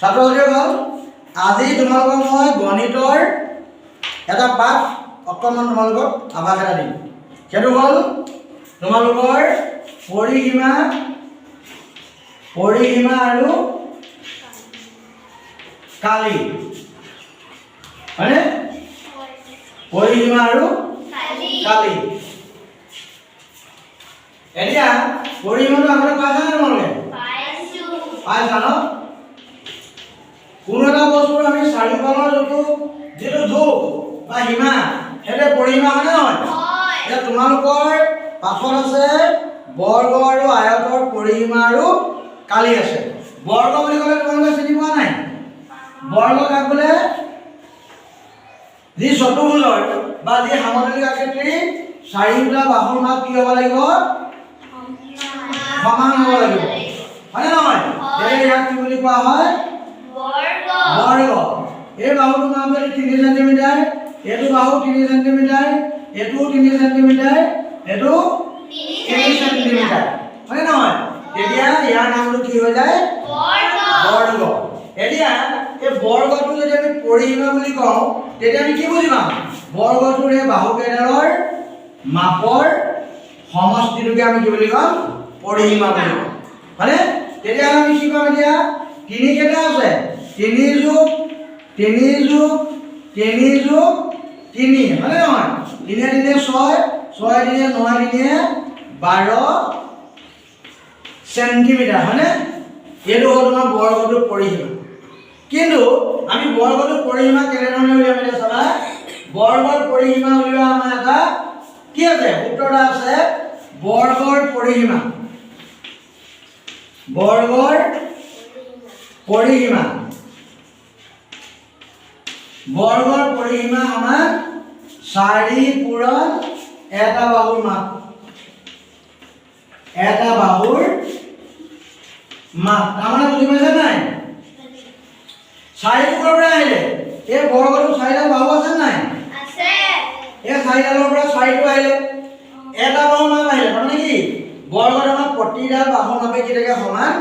ছাত্ৰ ছাত্ৰীসকল আজি তোমালোকক মই গণিতৰ এটা পাঠ অকণমান তোমালোকক আভাস এটা দিম। সেইটো হ'ল তোমালোকৰ পৰিসীমা আৰু কালি, হয়নে? পৰিসীমা আৰু কালি। এতিয়া পৰিসীমাটো আগতে পাইছা নে তোমালোকে? পাইছা ন? কোনো এটা বস্তুৰ আমি চাৰিওফালৰ যিটো জোখ বা সীমা সেইটো পৰিসীমা হয়নে নহয়? এতিয়া তোমালোকৰ পাছত আছে বৰ্গ আৰু আয়তৰ পৰিসীমা আৰু কালি আছে। বৰ্গ বুলি ক'লে তোমালোকে চিনি পোৱা নাই? বৰ্গ কাক বোলে? যি চতুৰ্ভুজৰ বা যি সমতলীয় আকৃতিৰ চাৰিওটা বাহুৰ মাপ কি হ'ব লাগিব? সমান হ'ব লাগিব, হয়নে নহয়? ইয়াক কি বুলি কোৱা হয়? বৰ্গ। এই বাহুটোৰ মাপ যদি 3 চেণ্টিমিটাৰ, এইটো বাহু 3 চেণ্টিমিটাৰ, এইটো 3 চেণ্টিমিটাৰ, এইটো 3 চেণ্টিমিটাৰ, হয়নে নহয়? তেতিয়া ইয়াৰ নামটো কি হৈ যায়? বৰ্গ। এতিয়া এই বৰ্গটো যদি আমি পৰিসীমা বুলি কওঁ তেতিয়া আমি কি বুজি পাম? বৰ্গটোৰ এই বাহুকেইডালৰ মাপৰ সমষ্টিটোকে আমি কি বুলি ক'ম? পৰিসীমা বুলি ক'ম, হয়নে? তেতিয়া আমি কি পাম? এতিয়া 3 কেইটা আছে? 3 যোগ 3 যোগ 3 যোগ 3, হয়নে নহয়? 3 3 6, 6 3 9 3 12 চেণ্টিমিটাৰ, হয়নে? এইটো হ'ল তোমাৰ বৰ্গটোৰ পৰিসীমা। কিন্তু আমি বৰ্গটোৰ পৰিসীমা কেনেধৰণে উলিয়াম এতিয়া চাবা। বৰ্গৰ পৰিসীমা উলিওৱা আমাৰ এটা কি আছে? সূত্ৰ এটা আছে, বৰ্গৰ পৰিসীমা। বৰ্গৰ পৰিসীমা আমাৰ 4 পূৰণ এটা বাহুৰ মাপ। এটা বাহুৰ মাপ তাৰমানে বুজি পাইছা নাই? 4 ক'ৰ পৰা আহিলে? এই বৰ্গটোৰ 4ডাল বাহু আছে নাই? আছে। এই 4ডালৰ পৰা 4টো আহিলে, এটা বাহুৰ মাপ আহিলে। তাৰমানে কি বৰ্গত আমাৰ প্ৰতিডাল বাহুৰ মাপে কি থাকে? সমান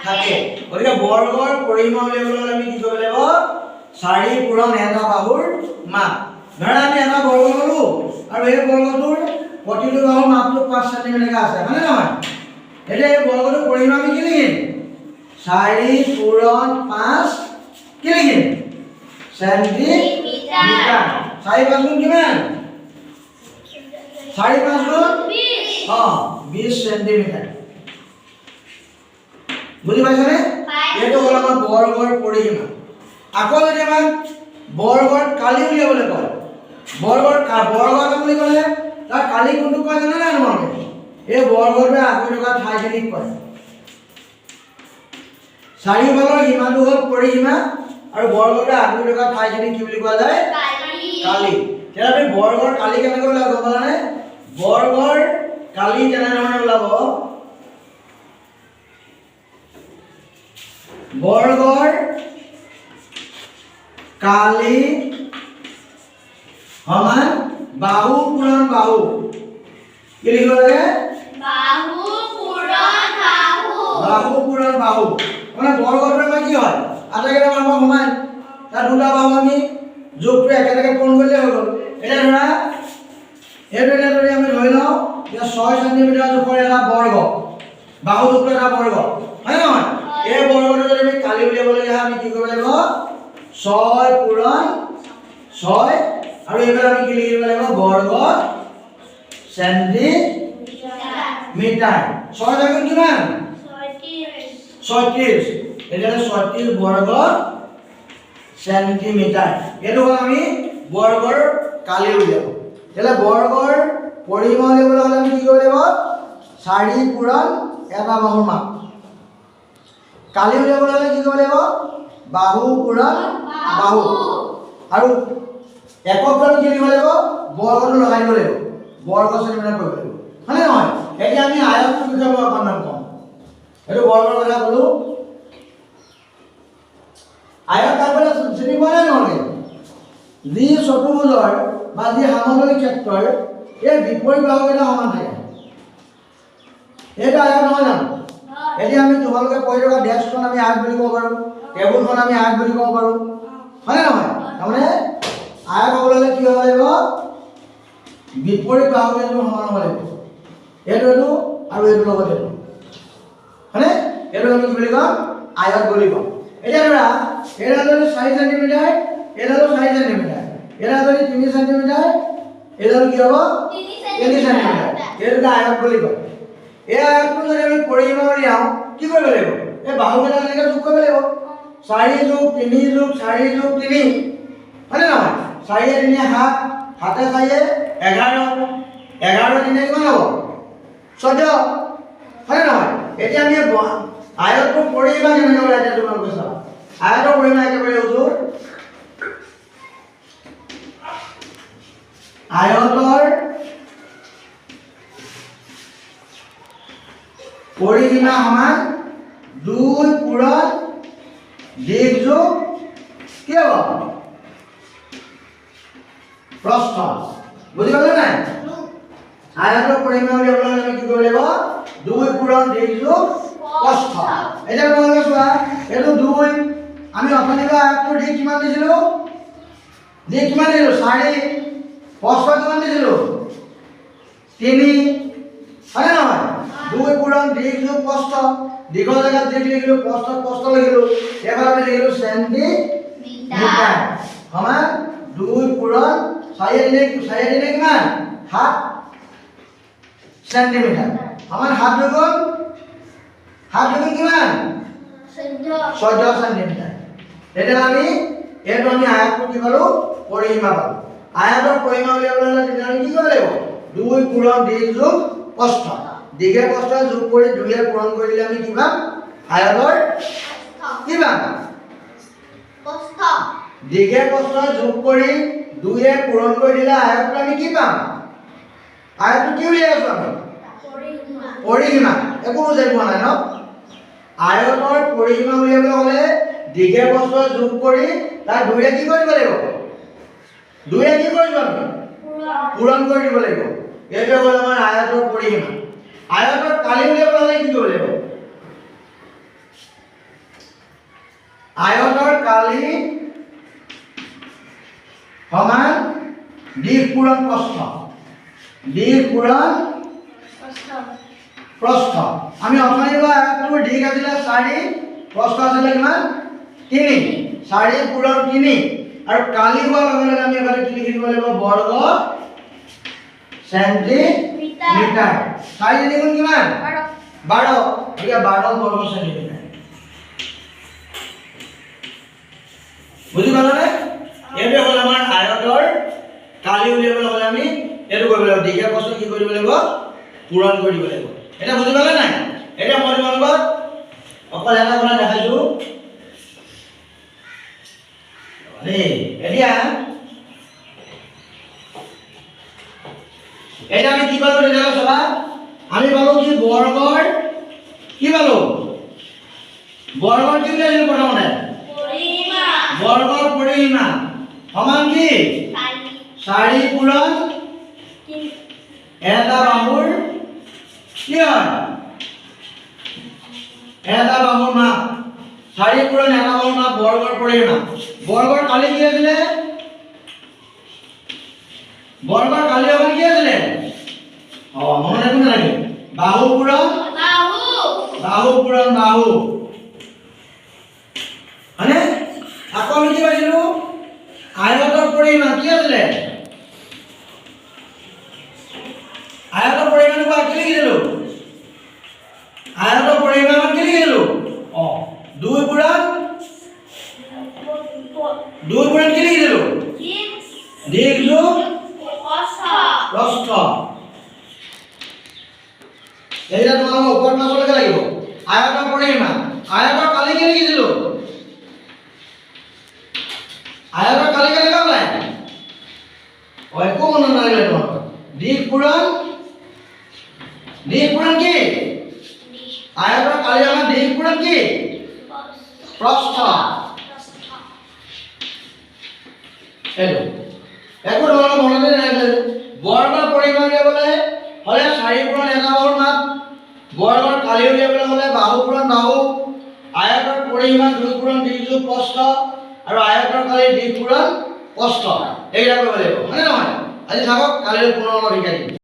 থাকে। গতিকে বৰ্গৰ পৰিসীমা উলিয়াবলৈ হ'লে আমি কি কৰিব লাগিব? 4 পূৰণ এটা বাহুৰ মাপ। ধৰা আমি এটা বৰ্গ ল'লো আৰু এই বৰ্গটোৰ প্ৰতিটো বাহুৰ মাপটো 5 চেণ্টিমিটাৰ আছে, হয়নে নহয়? এতিয়া এই বৰ্গটোৰ পৰিসীমা আমি কি লিখিম? 4 পূৰণ 5 কি লিখিম? চেণ্টিমিটাৰ। 4 5 গুণ কিমান? 4 5 গুণ 20 চেণ্টিমিটাৰ। বুজি পাইছানে? এইটো হ'ল আমাৰ বৰ্গৰ পৰিসীমা। আকৌ যদি আমাক বৰ্গৰ কালি উলিয়াবলৈ কয়, বৰ্গ বুলি ক'লে তাৰ কালি কোনটো কয় জানে নাই তোমালোকে? এই বৰ্গটোৱে আগুৰি থকা ঠাইখিনিক কয়। চাৰিওফালৰ সীমাটো হ'ল পৰিসীমা আৰু বৰ্গটোৱে আগুৰি থকা ঠাইখিনিক কি বুলি কোৱা যায়? কালি। তেতিয়া আমি বৰ্গৰ কালি কেনেকৈ ওলাব গম পালানে? বৰ্গৰ কালি কেনেধৰণে ওলাব? বৰ্গৰ কালি সমান বাহু পূৰণ বাহু। কি লিখিব লাগে? বাহু পূৰণ বাহু। মানে বৰ্গটোৰ আমাৰ কি হয়? আটাইকেইটা বাহু সমান, তাৰ দুটা বাহু আমি যোগটো একেলগে পূৰণ কৰিলে হৈ গ'ল। এতিয়া ধৰা এইটো এটা যদি আমি ধৰি লওঁ যে 6 চেণ্টিমিটাৰ জোখৰ এটা বৰ্গ, বাহু জোখটো এটা বৰ্গ, হয় নহয়? এই বৰ্গটো যদি আমি কালি উলিয়াবলগীয়া হয় আমি কি কৰিব লাগিব? 6 পূৰণ 6 আৰু এইবাৰ আমি কি লিখিব লাগিব? বৰ্গ চেণ্টিমিটাৰ। 6 গুণ কিমান? 36। এতিয়া 36 বৰ্গ চেণ্টিমিটাৰ। এইটো হ'ল আমি বৰ্গৰ কালি উলিয়াব। এতিয়া বৰ্গৰ পৰিসীমা উলিয়াবলৈ হ'লে আমি কি কৰিব লাগিব? 4 পূৰণ এটা বাহুৰ মাপ। কালি উলিয়াবলৈ হ'লে কি কৰিব লাগিব? বাহু পূৰণ বাহু। আৰু এককটো আমি কি লিখিব লাগিব? বৰ্গটো লগাই দিব লাগিব, বৰ্গ চেণ্টিমিটাৰ কৰিব লাগিব, হয়নে নহয়? এতিয়া আমি আয়তটোৰ বিষয়ে অকণমান কম। এইটো বৰ্গৰ কথা ক'লো। আয়ত কাক বোলে চিনি পোৱা নাই নহ'লে? যি চতুৰ্ভুজৰ বা যি সমতলী ক্ষেত্ৰৰ এই বিপৰীত বাহুকেইটা সমান থাকে, এইটো আয়ত নহয় জানো? এতিয়া আমি তোমালোকে পঢ়ি থকা ডেস্কখন আমি আয়ত বুলি ক'ব পাৰোঁ, টেবুলখন আমি আয়ত বুলি ক'ব পাৰোঁ, হয়নে নহয়? তাৰমানে আয়ত হ'বলৈ হ'লে কি হ'ব লাগিব? বিপৰীত বাহুকেইটো সমান হ'ব লাগিব। এইটো আৰু এইটো লগত এইটো, হয়নে? এইটো আমি কি বুলি ক'ম? আয়ত বুলি ক'ম। এতিয়া ধৰা এইডাল যদি 4 চেণ্টিমিটাৰ, এইডালো 4 চেণ্টিমিটাৰ, এইডাল যদি 3 চেণ্টিমিটাৰ, এইডাল কি হ'ব? 3 চেণ্টিমিটাৰ। এইটো আয়ত বুলি কয়। এই আয়তটো যদি আমি পৰিসীমা উলিয়াওঁ কি কৰিব লাগিব? এই বাহুকেইটা এনেকৈ যোগ কৰিব লাগিব। 4 যোগ 3 যোগ 4 যোগ 3, হয়নে নহয়? 4 × 3 = 7, 7 × 4 = 11, 11 × 3 কিমান হ'ব? 14, হয়নে নহয়? এতিয়া আমি আয়তৰ পৰিসীমা কেনেকৈ ওলাই দিয়া তোমালোকে চাবা। আয়তৰ পৰিসীমা একেবাৰে উজু। আয়তৰ পৰিসীমা সমান 2 পূৰণ দীৰ্ঘ যোগ কি হ'ব? প্ৰস্থ। বুজি পালে নাই? আয়তৰ পৰিসীমা উলিয়াবলৈ হ'লে আমি কি কৰিব লাগিব? 2 পূৰণ দীৰ্ঘ যোগ প্ৰস্থ। এতিয়া তোমালোকে চোৱা, এইটো 2, আমি অথনি আয়তটোৰ দিশ কিমান দিছিলোঁ? দিশ কিমান দিছিলোঁ? 4, প্ৰস্থ কিমান দিছিলোঁ? 3, হয়নে নহয়? 2 পূৰণ দীৰ্ঘ যোগ প্ৰস্থ। দীঘৰ জেগাত দিশ লিখিলোঁ, প্ৰস্থত প্ৰস্থ লিখিলোঁ। এবাৰ আমি লিখিলোঁ চেণ্টিমিটাৰ সমান 2 পূৰণ 4 দিনে কিমান? 7 চেণ্টিমিটাৰ সমান 7 দুগুণ কিমান? 14 চেণ্টিমিটাৰ। তেতিয়া আমি এইটো আমি আয়তটো কি পালোঁ? পৰিসীমা পালোঁ। আয়তৰ পৰিসীমা উলিয়াবলৈ হ'লে তেতিয়া আমি কি কৰিব লাগিব? 2 পূৰণ দীৰ্ঘ যোগ প্ৰস্থ। দীঘে প্ৰস্থ যোগ কৰি 2 এ পূৰণ কৰি দিলে আমি কি পাম? আয়তৰ কি পাম? প্ৰস্থ। দীঘে প্ৰস্থ যোগ কৰি 2 এ পূৰণ কৰি দিলে আয়তটো আমি কি পাম? আয়তটো কি উলিয়াই আছো আমি? পৰিসীমা। একো বুজাই পোৱা নাই ন? আয়তৰ পৰিসীমা উলিয়াবলৈ হ'লে দীঘে প্ৰস্থ যোগ কৰি তাৰ 2 এ কি কৰিব লাগিব? 2 এ কি কৰিব আমি? পূৰণ কৰি দিব লাগিব। এইটো হ'ল আমাৰ আয়তৰ পৰিসীমা। আয়তৰ কালি উলিয়াবলৈ হ'লে কি কৰিব লাগিব? আয়তৰ কালি সমান দীৰ্ঘ পূৰণ প্ৰস্থ। দীৰ্ঘ পূৰণ প্ৰস্থ। আমি অথনি আয়তটোৰ দীৰ্ঘ আছিলে 4, প্ৰস্থ আছিলে কিমান? 3, 4 পূৰণ 3 আৰু কালি হোৱাৰ লগে লগে আমি এবাৰ কি লিখিব লাগিব? বৰ্গ চেণ্টিমিটাৰ। 4 × 3 কিমান? 12, এতিয়া 12 বৰ্গ চেণ্টিমিটাৰ। বুজি পালানে? এইটো হ'ল আমাৰ আয়তৰ কালি উলিয়াবলৈ হ'লে আমি এইটো কৰিব লাগিব। দীঘে প্ৰস্থ কি কৰিব লাগিব? পূৰণ কৰি দিব লাগিব। এটা বুজি পালে নাই? এতিয়া মই তোমালোকক অকল এটা কথা দেখাইছো। এতিয়া আমি কি পালো? তেতিয়াহ'লে চাবা, আমি পালো কি? বৰ্গৰ কি পালো? বৰ্গৰ কি উলিয়াইছিলো প্ৰথমতে? বৰ্গৰ পৰিসীমা সমান কি? 4 পূৰণ এটা বাহুৰ কি হয়? এটা বাহুৰ মাপ। 4 পূৰণ এটা বাহুৰ মাপ বৰ্গৰ পৰিসীমা। বৰ্গৰ কালি কি আছিলে? বৰ্গৰ কালি সমান কি আছিলে? মনত ৰাখিব লাগে। বাহু পূৰণ বাহু পূৰণ বাহু, হয়নে? আকৌ আমি কি পাইছিলো? আয়তৰ পৰিসীমা কি আছিলে? আয়তৰ পৰিসীমাটো কি লিখিছিলো? আয়তৰ পৰিসীমা কি লিখিছিলো? 2 পূৰণ কি লিখিছিলো? দীৰ্ঘ যোগ প্ৰস্থ। এইটা তোমালোকৰ ওপৰত মাছলৈকে লাগিব। আয়তৰ পৰিসীমা, আয়তৰ কালি কি লিখিছিলো? আয়তৰ কালি কেনেকৈ ওলাই? একো মনত নালাগে তোমালোকৰ। দীৰ্ঘ পূৰণ কি? আয়তৰ কালি আমাৰ দীৰ্ঘ পূৰণ কি? প্ৰস্থ। এইটো একো তোমালোকৰ মনতে নালাগে। বৰ্গৰ পৰিসীমা উলিয়াবলৈ হ'লে 4 পূৰণ এটা বাহুৰ মাপ বৰ্গৰ কালি কালি উলিয়াবলৈ হ'লে বাহু পূৰণ বাহু, আয়তৰ পৰিমাণ 2 পূৰণ 2 যোগ প্ৰস্থ আৰু আয়তৰ কালি 2 পূৰণ প্ৰস্থ এইকেইটা কৰিব লাগিব, হয়নে নহয়? আজি থাকক, কালিলৈ পুনৰ অলপ শিকাই দিম।